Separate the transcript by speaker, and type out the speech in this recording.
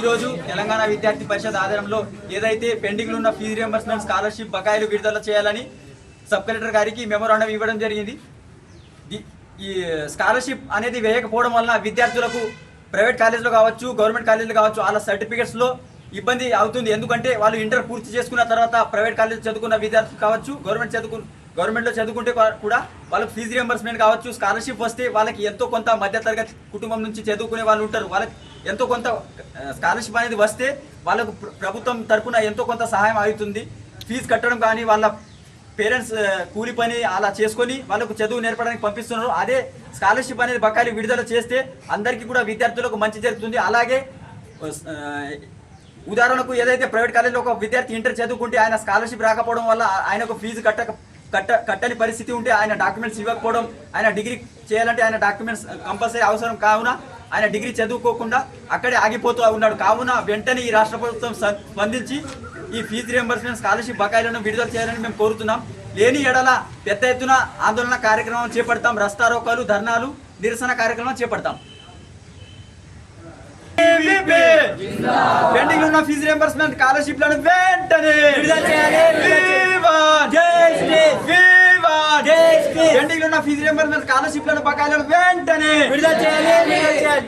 Speaker 1: ఈరోజు తెలంగాణ విద్యార్థి పరిషత్ ఆధ్వర్యంలో ఏదైతే పెండింగ్లో ఉన్న ఫీజు రియంబర్స్మెంట్ స్కాలర్షిప్ బకాయిలు విడుదల చేయాలని సబ్ కలెక్టర్ గారికి మెమోరాండం ఇవ్వడం జరిగింది. ఈ స్కాలర్షిప్ అనేది వేయకపోవడం వలన విద్యార్థులకు ప్రైవేట్ కాలేజీలో కావచ్చు, గవర్నమెంట్ కాలేజీలో కావచ్చు, వాళ్ళ సర్టిఫికేట్స్లో ఇబ్బంది అవుతుంది. ఎందుకంటే వాళ్ళు ఇంటర్ పూర్తి చేసుకున్న తర్వాత ప్రైవేట్ కాలేజ్ చదువుకున్న విద్యార్థులు కావచ్చు, గవర్నమెంట్లో చదువుకుంటే కూడా వాళ్ళకి ఫీజు రియంబర్స్మెంట్ కావచ్చు, స్కాలర్షిప్ వస్తే వాళ్ళకి ఎంతో కొంత మధ్యతరగతి కుటుంబం నుంచి చదువుకునే వాళ్ళు ఉంటారు. వాళ్ళకి ఎంతో కొంత స్కాలర్షిప్ అనేది వస్తే వాళ్ళకు ప్రభుత్వం తరఫున ఎంతో కొంత సహాయం అవుతుంది. ఫీజు కట్టడం కానీ వాళ్ళ పేరెంట్స్ కూలి పని అలా చేసుకొని వాళ్ళకు చదువు నేర్పడానికి పంపిస్తున్నారు. అదే స్కాలర్షిప్ అనేది బకాయిలు విడుదల చేస్తే అందరికీ కూడా విద్యార్థులకు మంచి జరుగుతుంది. అలాగే ఉదాహరణకు ఏదైతే ప్రైవేట్ కాలేజీలో ఒక విద్యార్థి ఇంటర్ చదువుకుంటే ఆయన స్కాలర్షిప్ రాకపోవడం వల్ల ఆయనకు ఫీజు కట్టని పరిస్థితి ఉంటే ఆయన డాక్యుమెంట్స్ ఇవ్వకపోవడం, ఆయన డిగ్రీ చేయాలంటే ఆయన డాక్యుమెంట్స్ కంపల్సరీ అవసరం కావున ఆయన డిగ్రీ చదువుకోకుండా అక్కడే ఆగిపోతూ ఉన్నాడు. కావున వెంటనే ఈ రాష్ట్ర ప్రభుత్వం స్పందించి ఈ ఫీజు రియంబర్స్మెంట్ స్కాలర్షిప్ బకాయిలను విడుదల చేయాలని మేము కోరుతున్నాం. లేని ఎడల పెద్ద ఎత్తున ఆందోళన కార్యక్రమం చేపడతాం. రస్తారోకాలు, ధర్నాలు, నిరసన కార్యక్రమం చేపడతాం. పెండింగ్ ఉన్న ఫీజు రియంబర్స్మెంట్ స్కాలర్షిప్లను వెంటనే విడుదల చేయాలి. పెండింగ్ ఉన్న ఫీజు రియంబర్స్మెంట్ స్కాలర్షిప్లను బకాయిలను వెంటనే విడుదల చేయాలి.